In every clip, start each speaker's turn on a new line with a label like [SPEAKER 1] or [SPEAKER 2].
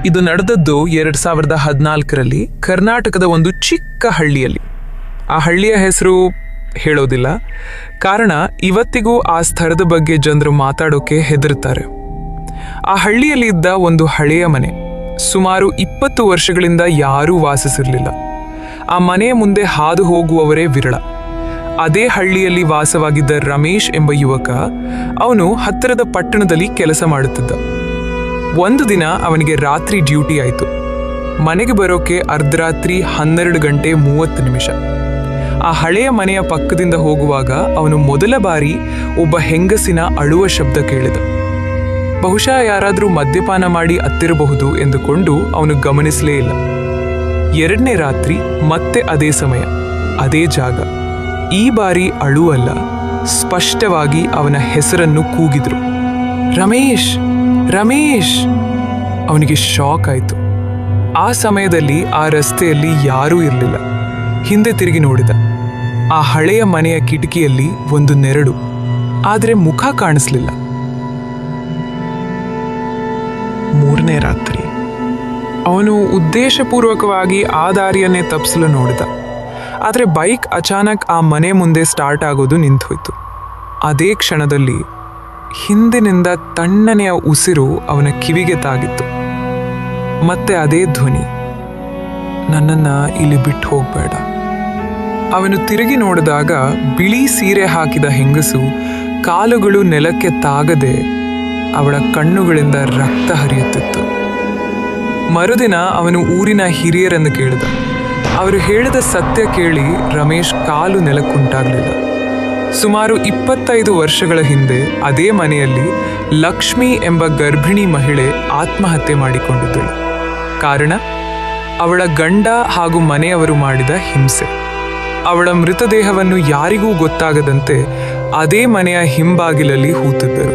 [SPEAKER 1] ಇದು ನಡೆದದ್ದು 2014ರಲ್ಲಿ ಕರ್ನಾಟಕದ ಒಂದು ಚಿಕ್ಕ ಹಳ್ಳಿಯಲ್ಲಿ. ಆ ಹಳ್ಳಿಯ ಹೆಸರು ಹೇಳೋದಿಲ್ಲ, ಕಾರಣ ಇವತ್ತಿಗೂ ಆ ಸ್ಥಳದ ಬಗ್ಗೆ ಜನರು ಮಾತಾಡೋಕೆ ಹೆದರ್ತಾರೆ. ಆ ಹಳ್ಳಿಯಲ್ಲಿ ಇದ್ದ ಒಂದು ಹಳೆಯ ಮನೆ, ಸುಮಾರು 20 ವರ್ಷಗಳಿಂದ ಯಾರೂ ವಾಸಿಸಿರಲಿಲ್ಲ. ಆ ಮನೆಯ ಮುಂದೆ ಹಾದು ಹೋಗುವವರೇ ವಿರಳ. ಅದೇ ಹಳ್ಳಿಯಲ್ಲಿ ವಾಸವಾಗಿದ್ದ ರಮೇಶ್ ಎಂಬ ಯುವಕ, ಅವನು ಹತ್ತಿರದ ಪಟ್ಟಣದಲ್ಲಿ ಕೆಲಸ ಮಾಡುತ್ತಿದ್ದ. ಒಂದು ದಿನ ಅವನಿಗೆ ರಾತ್ರಿ ಡ್ಯೂಟಿ ಆಯಿತು. ಮನೆಗೆ ಬರೋಕೆ ಅರ್ಧರಾತ್ರಿ 12:30. ಆ ಹಳೆಯ ಮನೆಯ ಪಕ್ಕದಿಂದ ಹೋಗುವಾಗ ಅವನು ಮೊದಲ ಬಾರಿ ಒಬ್ಬ ಹೆಂಗಸಿನ ಅಳುವ ಶಬ್ದ ಕೇಳಿದ. ಬಹುಶಃ ಯಾರಾದರೂ ಮದ್ಯಪಾನ ಮಾಡಿ ಅತ್ತಿರಬಹುದು ಎಂದುಕೊಂಡು ಅವನು ಗಮನಿಸಲೇ ಇಲ್ಲ. 2ನೇ ರಾತ್ರಿ ಮತ್ತೆ ಅದೇ ಸಮಯ, ಅದೇ ಜಾಗ. ಈ ಬಾರಿ ಅಳುವಲ್ಲ, ಸ್ಪಷ್ಟವಾಗಿ ಅವನ ಹೆಸರನ್ನು ಕೂಗಿದ್ರು, ರಮೇಶ್, ರಮೇಶ್. ಅವನಿಗೆ ಶಾಕ್ ಆಯಿತು. ಆ ಸಮಯದಲ್ಲಿ ಆ ರಸ್ತೆಯಲ್ಲಿ ಯಾರೂ ಇರಲಿಲ್ಲ. ಹಿಂದೆ ತಿರುಗಿ ನೋಡಿದ. ಆ ಹಳೆಯ ಮನೆಯ ಕಿಟಕಿಯಲ್ಲಿ ಒಂದು ನೆರಳು, ಆದರೆ ಮುಖ ಕಾಣಿಸ್ಲಿಲ್ಲ. 3ನೇ ರಾತ್ರಿ ಅವನು ಉದ್ದೇಶಪೂರ್ವಕವಾಗಿ ಆ ದಾರಿಯನ್ನೇ ತಪ್ಪಿಸಲು ನೋಡಿದ. ಆದರೆ ಬೈಕ್ ಅಚಾನಕ್ ಆ ಮನೆ ಮುಂದೆ ಸ್ಟಾರ್ಟ್ ಆಗೋದು ನಿಂತೋಯ್ತು. ಅದೇ ಕ್ಷಣದಲ್ಲಿ ಹಿಂದಿನಿಂದ ತಣ್ಣನೆಯ ಉಸಿರು ಅವನ ಕಿವಿಗೆ ತಾಗಿತ್ತು. ಮತ್ತೆ ಅದೇ ಧ್ವನಿ, ನನ್ನನ್ನು ಇಲ್ಲಿ ಬಿಟ್ಟು ಹೋಗಬೇಡ. ಅವನು ತಿರುಗಿ ನೋಡಿದಾಗ ಬಿಳಿ ಸೀರೆ ಹಾಕಿದ ಹೆಂಗಸು, ಕಾಲುಗಳು ನೆಲಕ್ಕೆ ತಾಗದೆ ಅವಳ ಕಣ್ಣುಗಳಿಂದ ರಕ್ತ ಹರಿಯುತ್ತಿತ್ತು. ಮರುದಿನ ಅವನು ಊರಿನ ಹಿರಿಯರನ್ನು ಕೇಳಿದ. ಅವರು ಹೇಳಿದ ಸತ್ಯ ಕೇಳಿ ರಮೇಶ್ ಕಾಲು ನೆಲಕ್ಕುಂಟಾಗಲಿಲ್ಲ. ಸುಮಾರು 25 ವರ್ಷಗಳ ಹಿಂದೆ ಅದೇ ಮನೆಯಲ್ಲಿ ಲಕ್ಷ್ಮಿ ಎಂಬ ಗರ್ಭಿಣಿ ಮಹಿಳೆ ಆತ್ಮಹತ್ಯೆ ಮಾಡಿಕೊಂಡಿದ್ದಳು. ಕಾರಣ, ಅವಳ ಗಂಡ ಹಾಗೂ ಮನೆಯವರು ಮಾಡಿದ ಹಿಂಸೆ. ಅವಳ ಮೃತದೇಹವನ್ನು ಯಾರಿಗೂ ಗೊತ್ತಾಗದಂತೆ ಅದೇ ಮನೆಯ ಹಿಂಬಾಗಿಲಲ್ಲಿ ಹೂತಿದ್ದರು.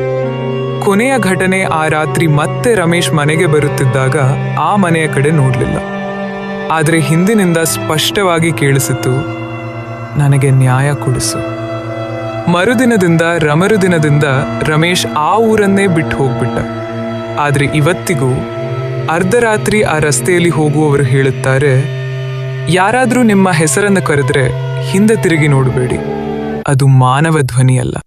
[SPEAKER 1] ಕೊನೆಯ ಘಟನೆ ಆ ರಾತ್ರಿ ಮತ್ತೆ ರಮೇಶ್ ಮನೆಗೆ ಬರುತ್ತಿದ್ದಾಗ ಆ ಮನೆಯ ಕಡೆ ನೋಡಲಿಲ್ಲ. ಆದರೆ ಹಿಂದಿನಿಂದ ಸ್ಪಷ್ಟವಾಗಿ ಕೇಳಿಸಿತು, ನನಗೆ ನ್ಯಾಯ ಕೊಡಿಸು. ಮರುದಿನದಿಂದ ರಮೇಶ್ ಆ ಊರನ್ನೇ ಬಿಟ್ಟು ಹೋಗ್ಬಿಟ್ಟ. ಆದರೆ ಇವತ್ತಿಗೂ ಅರ್ಧರಾತ್ರಿ ಆ ರಸ್ತೆಯಲ್ಲಿ ಹೋಗುವವರು ಹೇಳುತ್ತಾರೆ, ಯಾರಾದರೂ ನಿಮ್ಮ ಹೆಸರನ್ನು ಕರೆದ್ರೆ ಹಿಂದೆ ತಿರುಗಿ ನೋಡಬೇಡಿ, ಅದು ಮಾನವ ಧ್ವನಿಯಲ್ಲ.